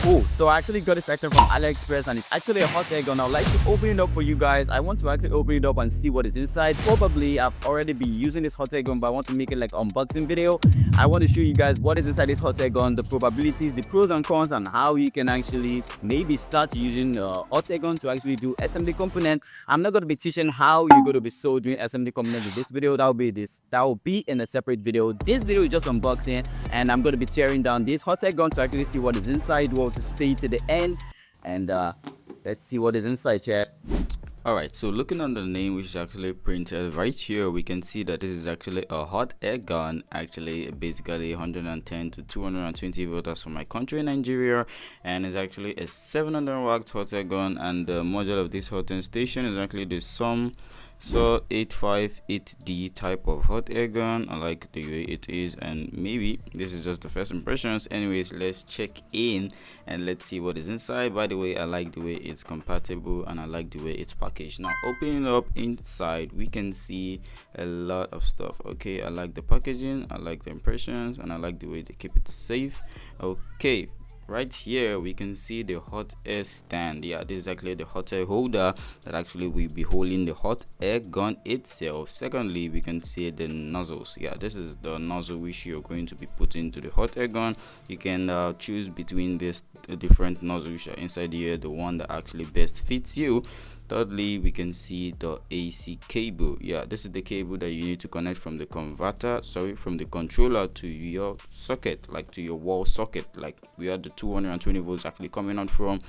Oh, so I actually got this item from AliExpress and it's actually a hot air gun. I'd like to open it up for you guys. I want to actually open it up and see what is inside. Probably I've already been using this hot air gun, but I want to make it like unboxing video. I want to show you guys what is inside this hot air gun, the probabilities, the pros and cons, and how you can actually maybe start using hot air gun to actually do SMD component. I'm not going to be teaching how you're going to be soldering SMD component in this video. That will be in a separate video. This video is just unboxing, and I'm going to be tearing down this hot air gun to actually see what is inside. Well, to stay to the end, and let's see what is inside, chat. Alright, so looking on the name, which is actually printed right here, we can see that this is actually a hot air gun, actually basically 110 to 220 volts as for my country, Nigeria, and it's actually a 700 watt hot air gun, and the model of this hot air station is actually the So 858D type of hot air gun. I like the way it is, and maybe this is just the first impressions. Anyways, let's check in and let's see what is inside. By the way, I like the way it's compatible and I like the way it's packaged. Now opening up inside, we can see a lot of stuff. Okay, I like the packaging, I like the impressions, and I like the way they keep it safe. Okay, right here we can see the hot air stand. Yeah, this is actually the hot air holder that actually will be holding the hot air gun itself. Secondly, we can see the nozzles. Yeah, this is the nozzle which you're going to be putting into the hot air gun. You can choose between these different nozzles which are inside here, the one that actually best fits you. Thirdly, we can see the AC cable. Yeah, this is the cable that you need to connect from the from the controller to your socket, like to your wall socket, like where the 220 volts actually coming out from.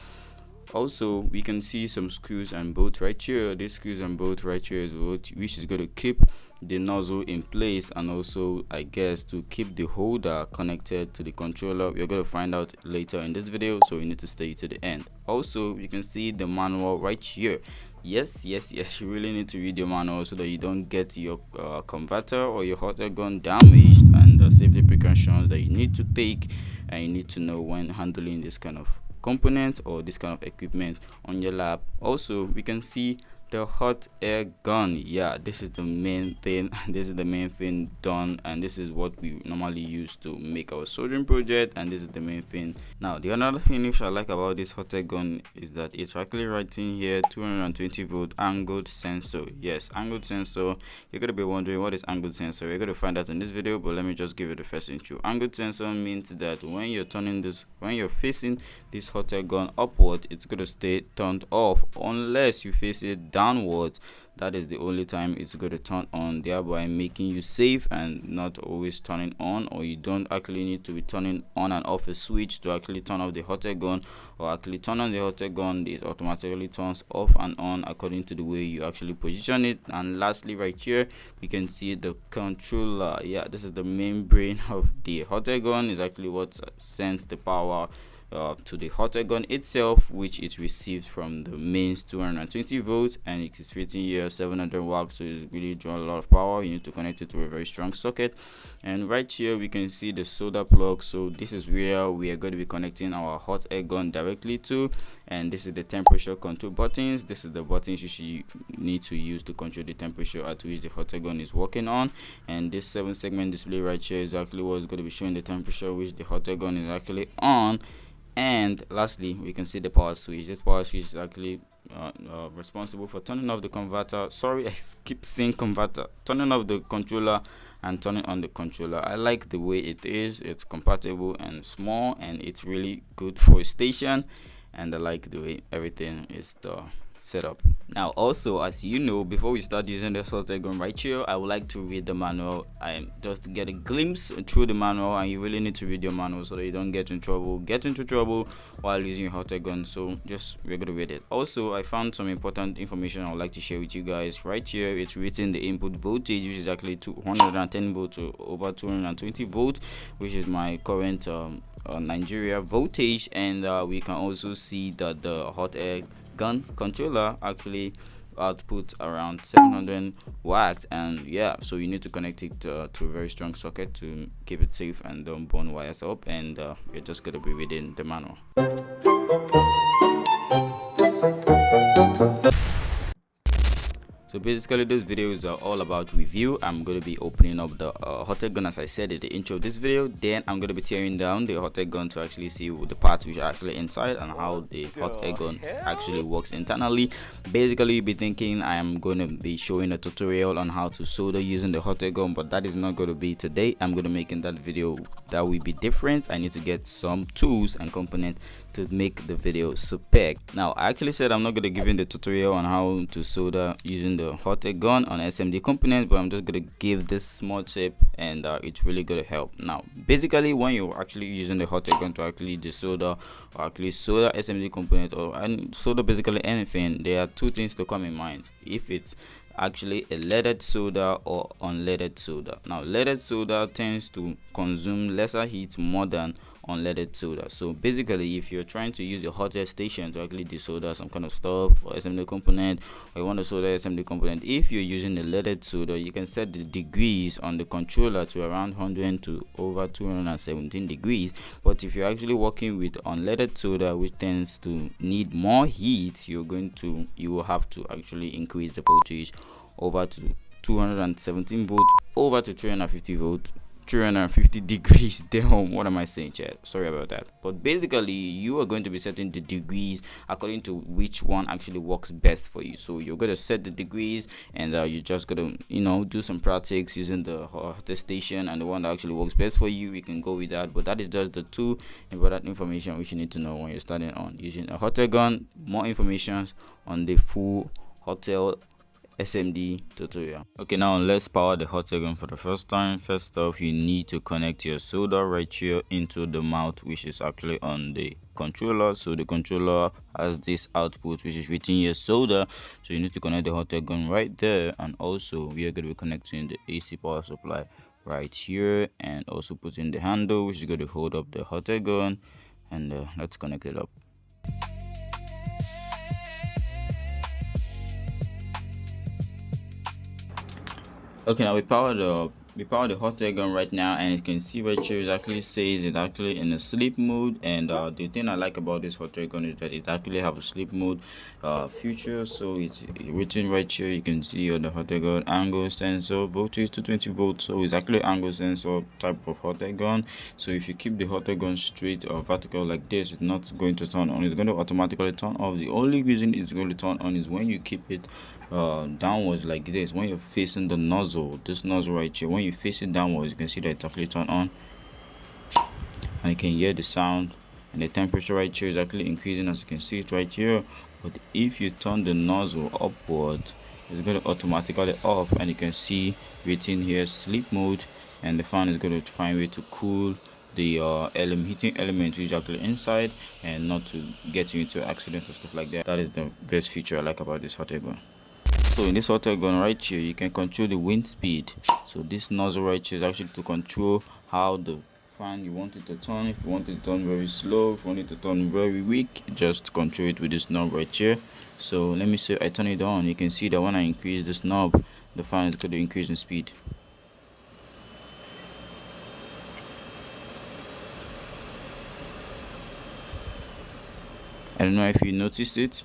Also, we can see some screws and bolts right here. These screws and bolts right here is which is going to keep the nozzle in place, and also I guess to keep the holder connected to the controller. We're going to find out later in this video, so you need to stay to the end. Also, you can see the manual right here. Yes, you really need to read your manual so that you don't get your converter or your hot air gun damaged, and the safety precautions that you need to take and you need to know when handling this kind of component or this kind of equipment on your lab. Also, we can see the hot air gun. Yeah, this is the main thing. This is the main thing done, and this is what we normally use to make our soldering project, and this is the main thing. Now, the another thing which I like about this hot air gun is that it's actually writing here 220 volt angled sensor. Yes, angled sensor. You're gonna be wondering what is angled sensor. We're gonna find out in this video, but let me just give you the first intro. Angled sensor means that when you're facing this hot air gun upward, it's gonna stay turned off unless you face it downwards. That is the only time it's going to turn on, thereby making you safe and not always turning on, or you don't actually need to be turning on and off a switch to actually turn off the hot air gun, or actually turn on the hot air gun. It automatically turns off and on according to the way you actually position it. And lastly, right here we can see the controller. Yeah, this is the main brain of the hot air gun. Is actually what sends the power to the hot air gun itself, which it received from the mains 220 volts, and it is written here 700 watts, so it's really drawing a lot of power. You need to connect it to a very strong socket. And right here we can see the solder plug. So this is where we are going to be connecting our hot air gun directly to, and this is the temperature control buttons. This is the buttons you need to use to control the temperature at which the hot air gun is working on. And this 7-segment display right here is actually what's going to be showing the temperature which the hot air gun is actually on. And lastly, we can see the power switch. This power switch is actually responsible for turning off the converter. Sorry, I keep saying converter. Turning off the controller and turning on the controller. I like the way it is. It's compatible and small, and it's really good for a station. And I like the way everything is setup. Now, also, as you know, before we start using this hot air gun right here, I would like to read the manual and just get a glimpse through the manual. And you really need to read your manual so that you don't get into trouble while using your hot air gun. So just we're gonna read it. Also, I found some important information I would like to share with you guys right here. It's written the input voltage, which is actually 210 volts to over 220 volts, which is my current Nigeria voltage. And we can also see that the hot air gun controller actually output around 700 watts, and yeah, so you need to connect it to a very strong socket to keep it safe and don't burn wires up. And you're just going to be reading the manual. So basically this video is all about review. I'm going to be opening up the hot air gun as I said in the intro of this video. Then I'm going to be tearing down the hot air gun to actually see the parts which are actually inside and how the hot air gun actually works internally. Basically you'll be thinking I am going to be showing a tutorial on how to solder using the hot air gun, but that is not going to be today. I'm going to make in that video that will be different. I need to get some tools and components to make the video superb. Now I actually said I'm not going to give you the tutorial on how to solder using the hot air gun on SMD components, but I'm just going to give this small tip and it's really going to help. Now basically when you're actually using the hot air gun to actually desolder or actually solder SMD component or and solder basically anything, there are two things to come in mind. If it's actually a leaded solder or unleaded solder. Now leaded solder tends to consume lesser heat more than unleaded solder. So basically if you're trying to use your hot air station to actually desolder some kind of stuff or SMD component, or you want to solder SMD component, if you're using a leaded solder, you can set the degrees on the controller to around 100 to over 217 degrees. But if you're actually working with unleaded solder, which tends to need more heat, you will have to actually increase the voltage over to 217 volts over to 350 volts, 350 degrees. Damn, what am I saying, chat? Sorry about that. But basically you are going to be setting the degrees according to which one actually works best for you. So you're going to set the degrees and you're just going to do some practice using the hot air station, and the one that actually works best for you, you can go with that. But that is just the two important information which you need to know when you're starting on using a hot air gun. More information on the full hotel SMD tutorial. Okay, now let's power the hot air gun for the first time. First off, you need to connect your solder right here into the mount, which is actually on the controller. So the controller has this output which is written here solder, so you need to connect the hot air gun right there. And also we are going to be connecting the AC power supply right here, and also put in the handle which is going to hold up the hot air gun, and let's connect it up. Okay, now we power the hot air gun right now, and you can see right here it actually says it's actually in a sleep mode. And the thing I like about this hot air gun is that it actually have a sleep mode feature. So it's written right here, you can see on the hot air gun angle sensor, voltage 220 volts. So it's actually angle sensor type of hot air gun. So if you keep the hot air gun straight or vertical like this, it's not going to turn on, it's going to automatically turn off. The only reason it's going to turn on is when you keep it downwards like this. When you're facing the nozzle, this nozzle right here, when you face it downwards, you can see that it's actually turned on, and you can hear the sound, and the temperature right here is actually increasing, as you can see it right here. But if you turn the nozzle upward, it's going to automatically off, and you can see written here sleep mode, and the fan is going to find a way to cool the heating element which is actually inside, and not to get you into accidents or stuff like that. That is the best feature I like about this hot air gun. So in this hot air gun right here, you can control the wind speed. So this nozzle right here is actually to control how the fan you want it to turn. If you want it to turn very slow, if you want it to turn very weak, just control it with this knob right here. So let me say I turn it on, you can see that when I increase this knob, the fan is going to increase in speed. I don't know if you noticed it.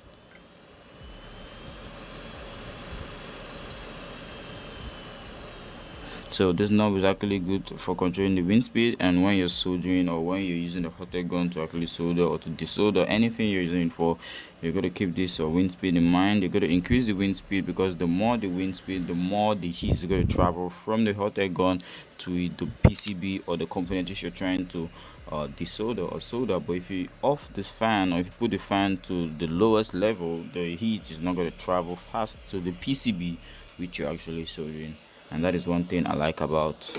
So this knob is actually good for controlling the wind speed, and when you're soldering or when you're using the hot air gun to actually solder or to desolder anything you're using it for, you're going to keep this wind speed in mind. You're going to increase the wind speed, because the more the wind speed, the more the heat is going to travel from the hot air gun to the PCB or the component which you're trying to desolder or solder. But if you off this fan, or if you put the fan to the lowest level, the heat is not going to travel fast to the PCB which you're actually soldering. And that is one thing I like about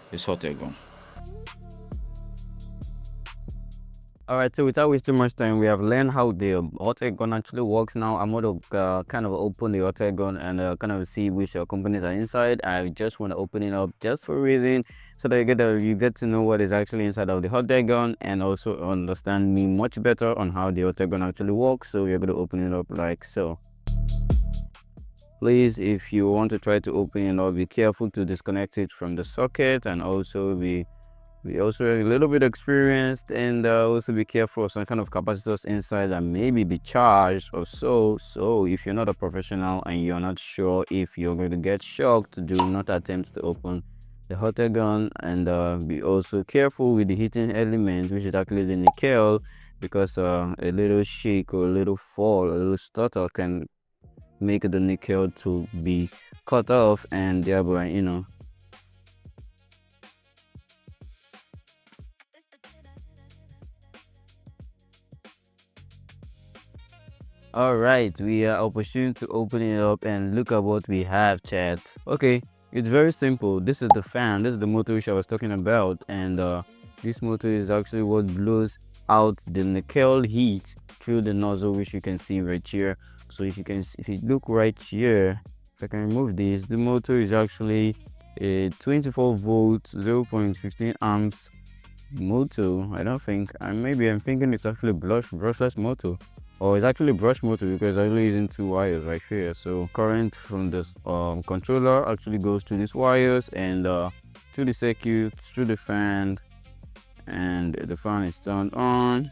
this hot air gun. Alright, so without wasting much time, we have learned how the hot air gun actually works. Now I'm going to kind of open the hot air gun and kind of see which components are inside. I just want to open it up just for a reason, so that you get to know what is actually inside of the hot air gun, and also understand me much better on how the hot air gun actually works. So we're going to open it up like so. Please, if you want to try to open it up, be careful to disconnect it from the socket, and also be We also a little bit experienced, and also be careful of some kind of capacitors inside that maybe be charged or so. So if you're not a professional and you're not sure if you're going to get shocked, do not attempt to open the hot air gun. And be also careful with the heating element, which is actually the nickel, because a little shake or a little fall, a little stutter can make the nickel to be cut off, and thereby, you know. All right, we are opportune to open it up and look at what we have, chat. Okay, it's very simple. This is the fan. This is the motor which I was talking about, and this motor is actually what blows out the nickel heat through the nozzle, which you can see right here. So if you can, if you look right here, if I can remove this, the motor is actually a 24 volt, 0.15 amps motor. I don't think, maybe I'm thinking it's actually brushless motor, or it's actually brush motor, because I'm only using two wires right here. So current from this controller actually goes to these wires and to the circuit, through the fan, and the fan is turned on,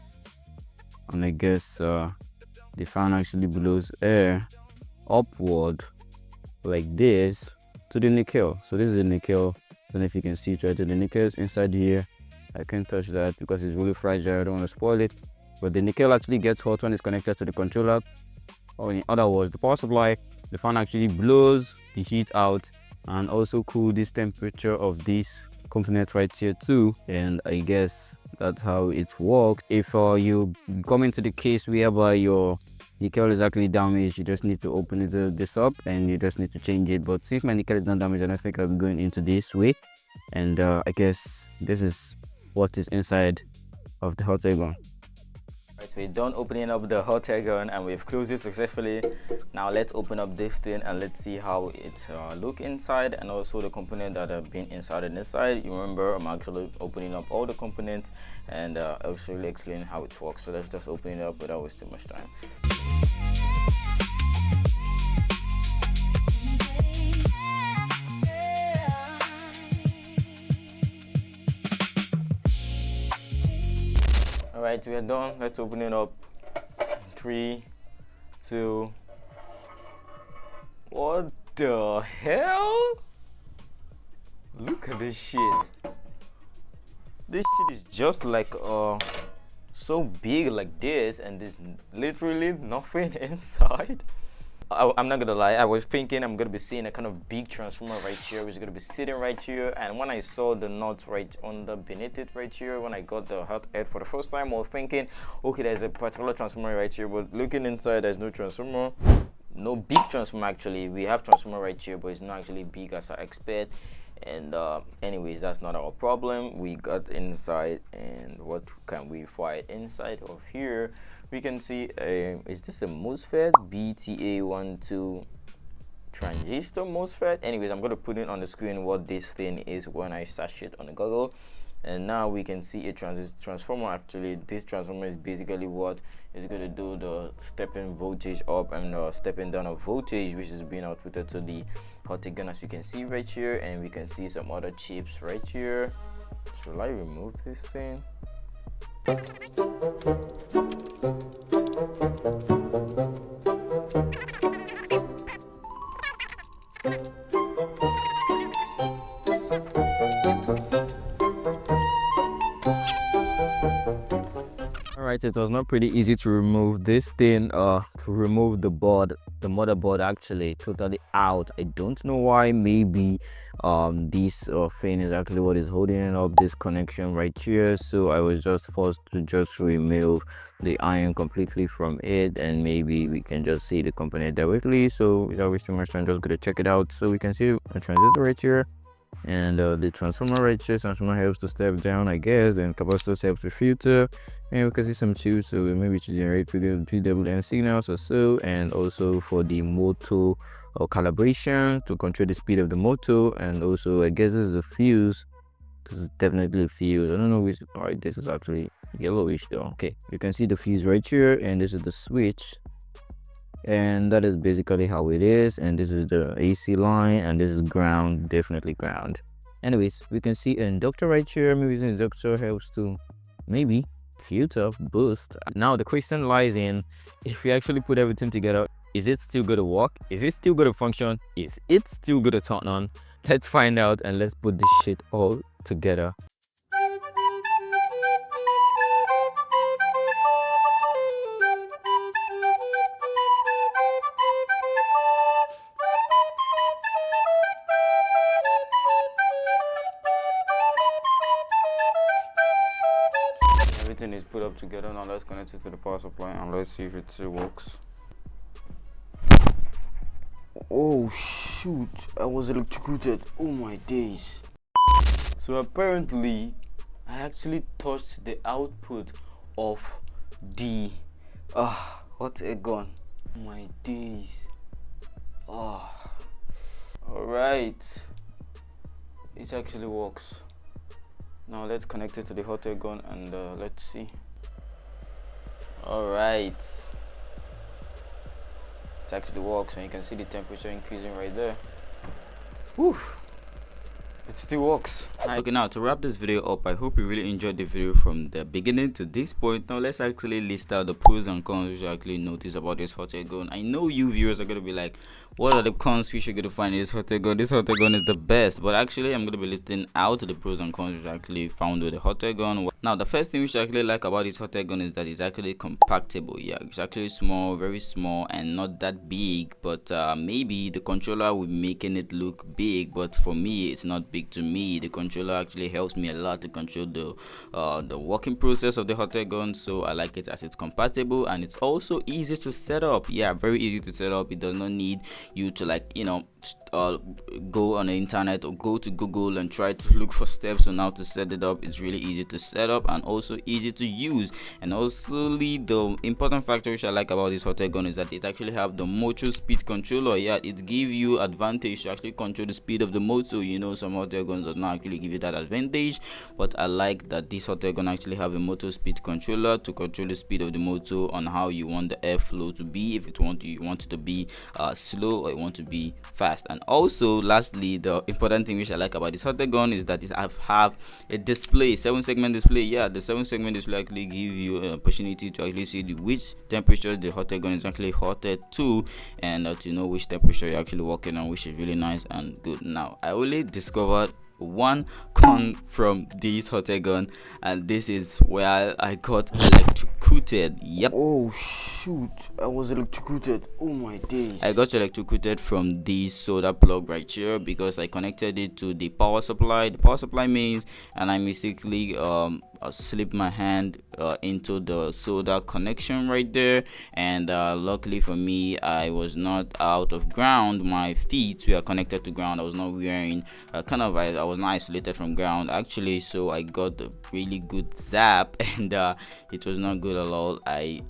and I guess the fan actually blows air upward like this to the nickel. So this is the nickel. I don't know if you can see it right there. The nickel is inside here. I can't touch that because it's really fragile. I don't want to spoil it. But the nickel actually gets hot when it's connected to the controller, or in other words, the power supply. The fan actually blows the heat out and also cool this temperature of this component right here too. And I guess that's how it works. If you come into the case whereby your nickel is actually damaged, you just need to open this up and you just need to change it. But since my nickel is not damaged, I don't think I'll be going into this way. And I guess this is what is inside of the hot air gun. Right, we're done opening up the hot air gun and we've closed it successfully. Now let's open up this thing and let's see how it look inside, and also the component that have been inside and inside. You remember, I'm actually opening up all the components and I'll actually explain how it works. So let's just open it up without wasting much time. Alright, we are done. Let's open it up. 3, 2. What the hell? Look at this shit. This shit is just like so big like this, and there's literally nothing inside. I'm not gonna lie, I was thinking I'm gonna be seeing a kind of big transformer right here, which is gonna be sitting right here. And when I saw the nuts right under beneath it right here, when I got the hot head for the first time, I was thinking, okay, there's a particular transformer right here, but looking inside, there's no transformer. No big transformer actually. We have transformer right here, but it's not actually big as I expect. And anyways, that's not our problem. We got inside, and what can we find inside of here? We can see is this a MOSFET BTA12 transistor MOSFET? Anyways, I'm going to put it on the screen what this thing is when I search it on the Google. And now we can see a transformer. Actually, this transformer is basically what is going to do the stepping voltage up and stepping down of voltage, which is being outputted to the hot air gun, as you can see right here. And we can see some other chips right here. Should I remove this thing? Alright, it was not pretty easy to remove this thing, to remove the board, the motherboard actually totally out. I don't know why. Maybe this thing is actually what is holding up this connection right here. So I was just forced to just remove the iron completely from it, and maybe we can just see the component directly. So without wasting much time, just gonna check it out. So we can see a transistor right here, and the transformer right here. Transformer helps to step down, I guess, then capacitor helps to filter, and we can see some tubes, so maybe to generate PWM signals or so, and also for the motor or calibration to control the speed of the motor. And also I guess this is a fuse. This is definitely a fuse. I don't know which. All right, this is actually yellowish though. Okay, you can see the fuse right here, and this is the switch, and that is basically how it is. And this is the AC line, and this is ground, definitely ground. Anyways, we can see an inductor right here. Maybe the inductor helps to maybe filter, boost. Now the question lies in, if we actually put everything together, is it still going to work? Is it still going to function? Is it still going to turn on? Let's find out and let's put this shit all together. Everything is put up together. Now let's connect it to the power supply and let's see if it still works. Oh shoot, I was electrocuted. Oh my days. So apparently I actually touched the output of the what a gun. Oh my days. Alright, it actually works. Now let's connect it to the hot air gun and let's see. Alright, it actually works, and you can see the temperature increasing right there. Whew. It still works. Okay, now to wrap this video up, I hope you really enjoyed the video from the beginning to this point. Now let's actually list out the pros and cons which you actually notice about this hot air gun. I know you viewers are going to be like, what are the cons we should going to find in this hot air gun? This hot air gun is the best. But actually I'm going to be listing out the pros and cons which I actually found with the hot air gun. Now the first thing which I actually like about this hot air gun is that it's actually compactable. Yeah, it's actually small, very small, and not that big. But maybe the controller will making it look big, but for me it's not big. To me, the controller actually helps me a lot to control the working process of the hot air gun. So I like it as it's compatible, and it's also easy to set up. Yeah, very easy to set up. It does not need you to, like, you know, go on the internet or go to Google and try to look for steps on how to set it up. It's really easy to set up and also easy to use. And also the important factor which I like about this hot air gun is that it actually have the motor speed controller. Yeah, it gives you advantage to actually control the speed of the motor. You know, some hot air guns does not actually give you that advantage, but I like that this hot air gun actually have a motor speed controller to control the speed of the motor on how you want the airflow to be. If you want it to be slow, or you want to be fast. And also lastly, the important thing which I like about this hot air gun is that it have a display, 7-segment display. Yeah, the 7-segment display actually give you an opportunity to actually see which temperature the hot air gun is actually hotted to, and to know which temperature you're actually working on, which is really nice and good. Now I only discovered one con from this hot air gun, and this is where I got electrocuted. Yep. Oh shoot, I was electrocuted. Oh my days. I got electrocuted from the solder plug right here because I connected it to the power supply. The power supply means, and I mistakenly slipped my hand into the solder connection right there, and luckily for me, I was not out of ground. My feet were connected to ground. I was not wearing I was not isolated from ground actually, so I got a really good zap, and it was not good at all. I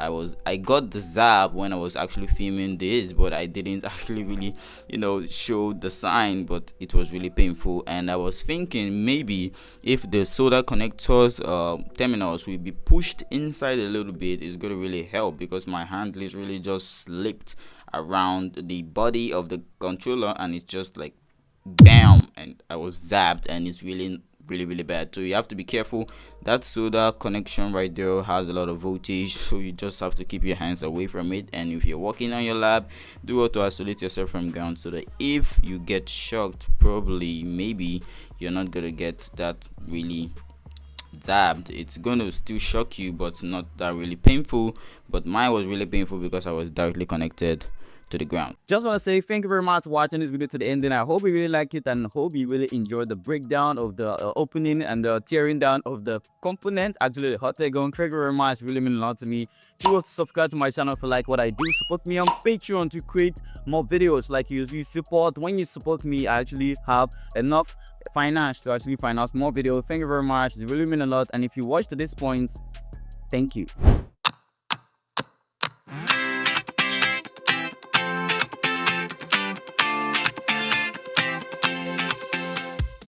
got the zap when I was actually filming this, but I didn't actually really, you know, show the sign, but it was really painful. And I was thinking maybe if the solder connectors terminals will be pushed inside a little bit, it's going to really help, because my hand literally just slipped around the body of the controller and it's just like bam, and I was zapped, and it's really bad. So you have to be careful. That solder connection right there has a lot of voltage, so you just have to keep your hands away from it. And if you're working on your lab, do auto isolate yourself from ground, so that if you get shocked, probably maybe you're not gonna get that really zapped. It's going to still shock you, but not that really painful. But mine was really painful because I was directly connected to the ground. Just want to say thank you very much for watching this video to the end, and I hope you really like it and hope you really enjoyed the breakdown of the opening and the tearing down of the component, actually the hot air gun. Thank you very much, really mean a lot to me. Do also subscribe to my channel if you like what I do. Support me on Patreon to create more videos like you support. When you support me, I actually have enough finance to actually finance more videos. Thank you very much, it really mean a lot. And if you watched to this point, thank you.